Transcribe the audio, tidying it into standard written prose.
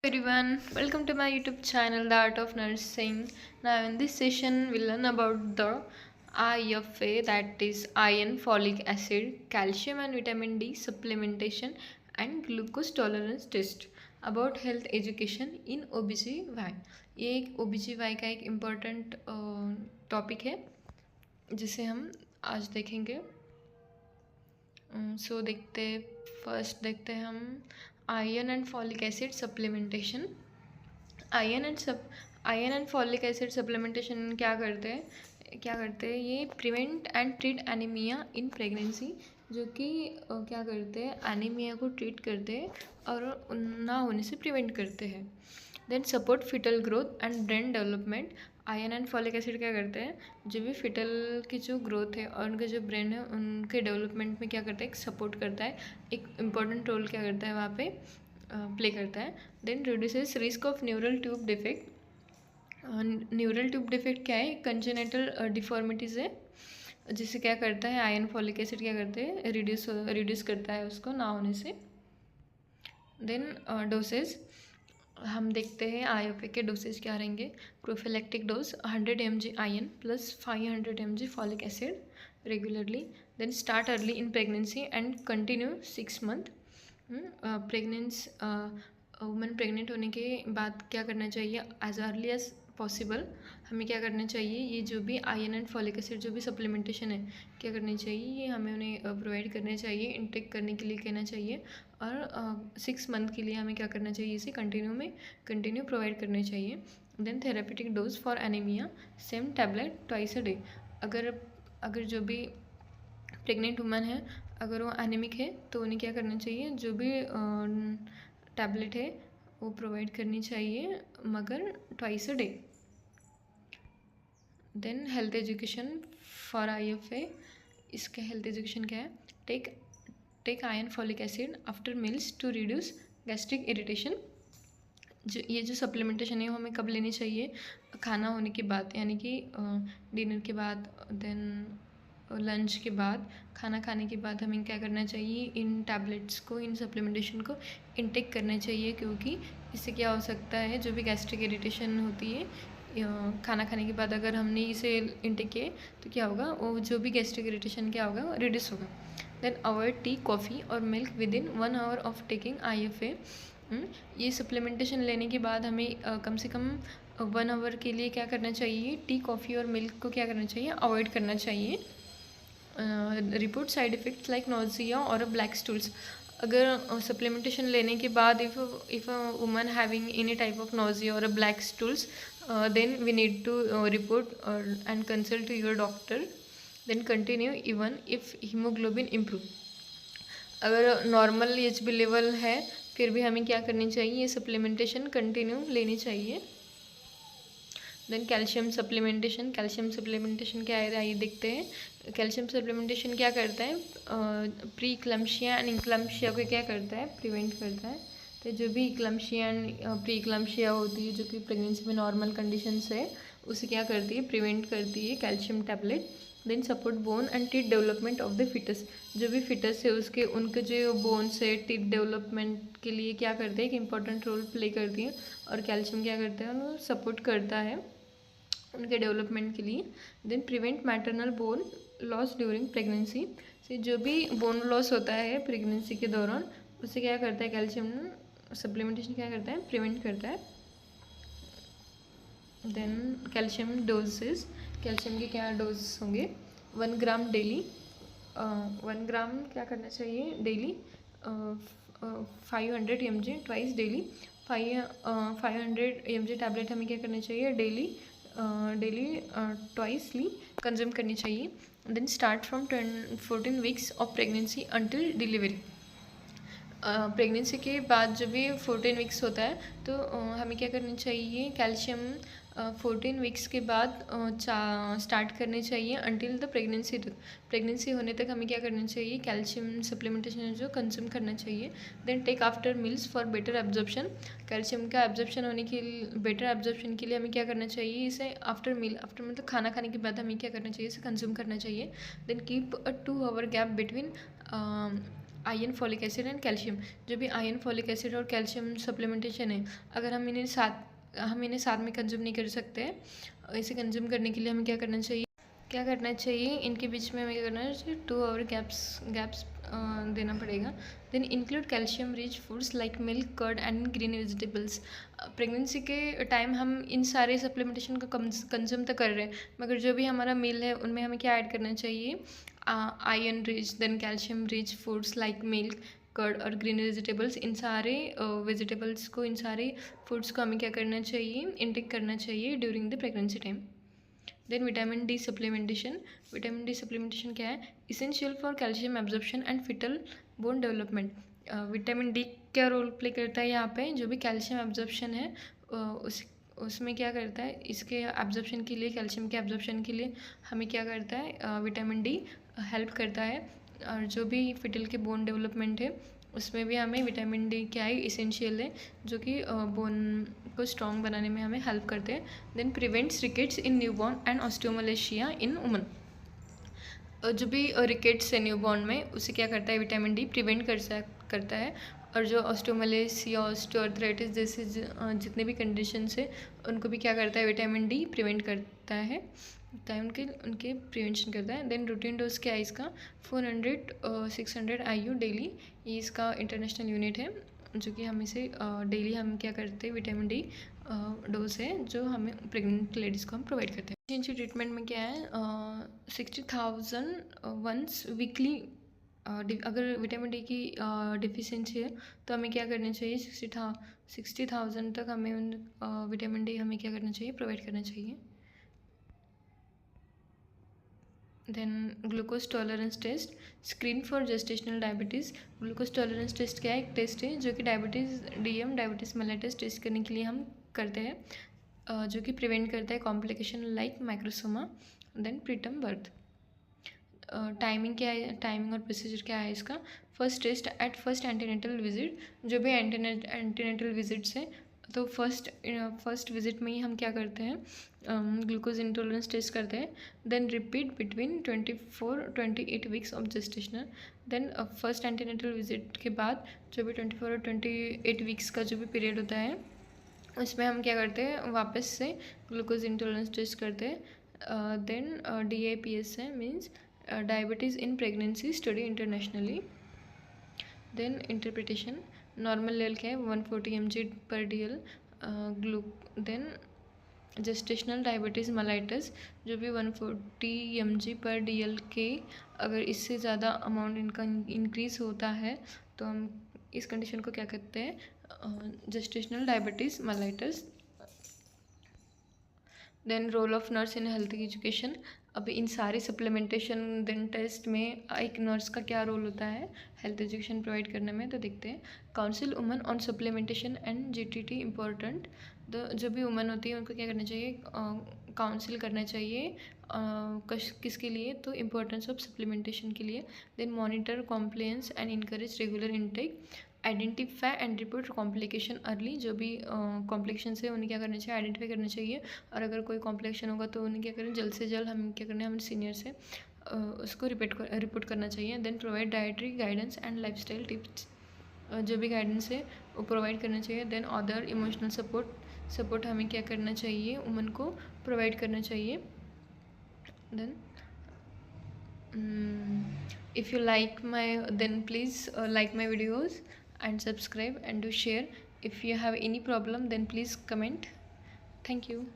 Everyone, welcome to my YouTube channel, The Art of Nursing. Now, in this session, we'll learn about the IFA, that is iron, folic acid, calcium and vitamin D supplementation, and glucose tolerance test. About health education in OBGY. ये एक OBGY का एक important topic है जिसे हम आज देखेंगे. देखते फर्स्ट देखते हैं हम iron and folic acid supplementation. Iron and folic acid supplementation क्या करते हैं ये prevent and treat anaemia in pregnancy, जो कि क्या करते हैं एनीमिया को ट्रीट करते हैं और ना होने से प्रिवेंट करते हैं. Then support fetal growth and brain development. Iron and folic acid क्या करते हैं, जो भी फिटल की जो ग्रोथ है और उनके जो ब्रेन है उनके डेवलपमेंट में क्या करता है, एक सपोर्ट करता है, एक इम्पॉर्टेंट रोल क्या करता है वहाँ पे प्ले करता है. Then reduces risk of neural tube defect. Neural tube defect क्या है, कंजेनिटल डिफॉर्मिटीज़ है, जिससे क्या करता है आयरन फॉलिक एसिड क्या करते हैं रिड्यूस करता है उसको ना होने से. देन डोसेज हम देखते हैं आईएफए के डोसेज क्या रहेंगे. Prophylactic dose 100 mg iron plus 500 mg folic acid regularly. Then start early in pregnancy and continue 6 month. Women pregnant होने के बाद क्या करना चाहिए, एज अर्ली एज पॉसिबल हमें क्या करना चाहिए, ये जो भी आयरन एंड फॉलिक एसिड जो भी सप्लीमेंटेशन है क्या करनी चाहिए, ये हमें उन्हें प्रोवाइड करने चाहिए, इनटेक करने के लिए कहना चाहिए. और 6 मंथ के लिए हमें क्या करना चाहिए, इसे कंटिन्यू प्रोवाइड करने चाहिए. Then therapeutic dose for anaemia same tablet twice a day. अगर जो भी प्रेग्नेंट वुमन है अगर वो एनीमिक है तो उन्हें क्या करना चाहिए, जो भी टैबलेट है वो प्रोवाइड करनी चाहिए मगर twice a day. Then health education for IFA. इसका हेल्थ एजुकेशन क्या है, take iron folic acid after meals to reduce gastric irritation. ये जो सप्लीमेंटेशन है वो हमें कब लेनी चाहिए, खाना होने के बाद, यानी कि डिनर के बाद, देन लंच के बाद, खाना खाने के बाद हमें क्या करना चाहिए, इन टैबलेट्स को, इन सप्लीमेंटेशन को इनटेक करना चाहिए, क्योंकि इससे क्या हो सकता है, जो भी गैस्ट्रिक इरिटेशन होती है खाना खाने के बाद अगर हमने इसे इनटेक किए तो क्या होगा, वो जो भी गैस्ट्रिक इरिटेशन क्या होगा रिड्यूस होगा. देन अवॉइड टी, कॉफ़ी और milk with in 1 hour of taking IFA. ये सप्लीमेंटेशन लेने के बाद हमें कम से कम 1 आवर के लिए क्या करना चाहिए, टी, कॉफ़ी और मिल्क को क्या करना चाहिए, अवॉइड करना चाहिए. Report side effects like nausea और ब्लैक स्टूल्स. अगर सप्लीमेंटेशन लेने के बाद if a woman having any type of nausea और black stools, then we need to report and consult to your doctor. Then continue even if hemoglobin improve. अगर normal Hb level है फिर भी हमें क्या करनी चाहिए, ये सप्लीमेंटेशन कंटिन्यू लेनी चाहिए. Then calcium supplementation. Calcium supplementation क्या है आइए देखते हैं. कैल्शियम सप्लीमेंटेशन क्या करता है, प्री इक्लम्शिया एंड इक्लम्शिया को क्या करता है, प्रिवेंट करता है. तो जो भी इक्लम्शिया एंड प्री इक्लम्शिया होती है, जो कि प्रेगनेंसी में नॉर्मल कंडीशंस है, उसे क्या करती है, प्रिवेंट करती है calcium tablet. Then support bone and teeth development of the foetus. जो भी फिटस है उनके जो बोन्स है टीथ डेवलपमेंट के लिए क्या करते हैं, एक इंपॉर्टेंट रोल प्ले करती है, और कैल्शियम क्या करता है, उन्हें सपोर्ट करता है उनके डेवलपमेंट के लिए. Then prevent maternal bone loss during pregnancy. से जो भी बोन लॉस होता है प्रेगनेंसी के दौरान, उसे क्या करता है, कैल्शियम सप्लीमेंटेशन क्या करता है, प्रिवेंट करता है. Then calcium doses. कैल्शियम के क्या डोज होंगे, 1 ग्राम डेली. 1 ग्राम क्या करना चाहिए daily, 500 mg twice daily. 500 mg tablet हमें क्या करना चाहिए डेली ट्वाइसली कंज्यूम करनी चाहिए. Then start from 14 weeks of pregnancy until delivery. Pregnancy के बाद जब भी 14 वीक्स होता है तो हमें क्या करनी चाहिए, कैल्शियम 14 वीक्स के बाद स्टार्ट करनी चाहिए अंटिल द प्रेगनेंसी तक. प्रेगनेंसी होने तक हमें क्या करना चाहिए, कैल्शियम सप्लीमेंटेशन जो कंज्यूम करना चाहिए. Then take after meals for better absorption. Calcium का एब्जॉर्प्शन होने के लिए, बेटर एब्जॉर्प्शन के लिए हमें क्या करना चाहिए, इसे आफ्टर मतलब खाना खाने के बाद हमें क्या करना चाहिए, इसे कंज्यूम करना चाहिए. Then keep a 2 hour gap between iron, folic acid and calcium. जो भी आयरन, फॉलिक एसिड और कैल्शियम सप्लीमेंटेशन है, अगर हम इन्हें साथ में कंज्यूम नहीं कर सकते, इसे कंज्यूम करने के लिए हमें क्या करना चाहिए, इनके बीच में हमें क्या करना चाहिए, 2 आवर गैप्स देना पड़ेगा। Then include calcium rich foods like milk, curd and green vegetables. Pregnancy के टाइम हम इन सारे सप्लीमेंटेशन को कंज्यूम तो कर रहे हैं, मगर जो भी हमारा मील है उनमें हमें क्या ऐड करना चाहिए, iron rich, then calcium rich foods like milk, curd और ग्रीन वेजिटेबल्स। इन सारे वेजिटेबल्स को, इन सारे फूड्स को हमें क्या करना चाहिए, इनटेक करना चाहिए during the pregnancy time. Then vitamin D supplementation. Vitamin D supplementation क्या है, essential for calcium absorption and foetal bone development. Vitamin D क्या रोल प्ले करता है यहाँ पे, जो भी कैल्शियम एब्जॉर्प्शन है उसमें क्या करता है, इसके एब्जॉर्प्शन के लिए, कैल्शियम के एब्जॉर्प्शन के लिए हमें क्या करता है, विटामिन डी हेल्प करता है। और जो भी फिटल के बोन डेवलपमेंट है उसमें भी हमें विटामिन डी क्या है, इसेंशियल है, जो कि बोन को स्ट्रॉन्ग बनाने में हमें हेल्प करते हैं। Then prevents rickets in newborn and osteomalacia in women. जो भी रिकेट्स है न्यूबॉर्न में, उसे क्या करता है, विटामिन डी प्रिवेंट करता है। और जो ऑस्टियोमलेशिया, ऑस्टियोआर्थराइटिस जैसे जितने भी कंडीशंस है उनको भी क्या करता है, विटामिन डी प्रिवेंट करता है, उनके प्रिवेंशन करता है। देन रूटीन डोज क्या है इसका, 400-600 IU डेली, ये इसका इंटरनेशनल यूनिट है, जो कि हम इसे डेली हम क्या करते हैं, विटामिन डी डोज है जो हमें प्रेग्नेंट लेडीज़ को हम प्रोवाइड करते हैं। इनकी ट्रीटमेंट में क्या है, 60,000 वंस वीकली। अगर विटामिन डी की डिफिशियंसी है तो हमें क्या करना चाहिए, 60,000 तक हमें विटामिन डी हमें क्या करना चाहिए, प्रोवाइड करना चाहिए। Then glucose tolerance test, screen for gestational diabetes. Glucose tolerance test क्या है, एक टेस्ट है जो कि डायबिटीज़ मेलिटस टेस्ट करने के लिए हम करते हैं, जो कि प्रिवेंट करता है complication like macrosomia, then preterm birth. Timing क्या है, टाइमिंग और प्रोसीजर क्या है इसका, first test at first antenatal visit. जो भी एंटीनेटल विजिट्स हैं तो फर्स्ट विजिट में ही हम क्या करते हैं, ग्लूकोज इंटॉलरेंस टेस्ट करते हैं। Then repeat between 24-28 weeks of gestational. Then first antenatal visit के बाद जो भी 24 और 28 वीक्स का जो भी पीरियड होता है उसमें हम क्या करते हैं, वापस से ग्लूकोज इंटॉलरेंस टेस्ट करते हैं। देन DIPS है, means diabetes in pregnancy study internationally. Then interpretation, normal level क्या है, 140 mg/dl then gestational diabetes mellitus, जो भी 140 mg/dl के अगर इससे ज़्यादा अमाउंट इनका इंक्रीज़ होता है तो हम इस कंडीशन को क्या कहते हैं, gestational diabetes mellitus. Then role of nurse in health education. अभी इन सारी सप्लीमेंटेशन देन टेस्ट में एक नर्स का क्या रोल होता है हेल्थ एजुकेशन प्रोवाइड करने में, तो देखते हैं। Council woman on supplementation and GTT important. तो जो भी वुमन होती है उनको क्या करना चाहिए, काउंसिल करना चाहिए, किसके लिए, तो इम्पोर्टेंस ऑफ सप्लीमेंटेशन के लिए। Then monitor compliance and encourage regular intake. Identify and report complication early. जो भी कॉम्प्लिकेशन है उन्हें क्या करना चाहिए, आइडेंटिफाई करना चाहिए, और अगर कोई कॉम्प्लिकेशन होगा तो उन्हें क्या करें, जल्द से जल्द हम क्या करना है, हमारे सीनियर से उसको रिपोर्ट करना चाहिए। Then provide dietary guidance and lifestyle tips. जो भी गाइडेंस है वो प्रोवाइड करना चाहिए। देन अदर इमोशनल सपोर्ट हमें क्या करना चाहिए, वुमन को प्रोवाइड करना चाहिए। Then if you like my, then please like my videos and subscribe and do share. If you have any problem then please comment. Thank you.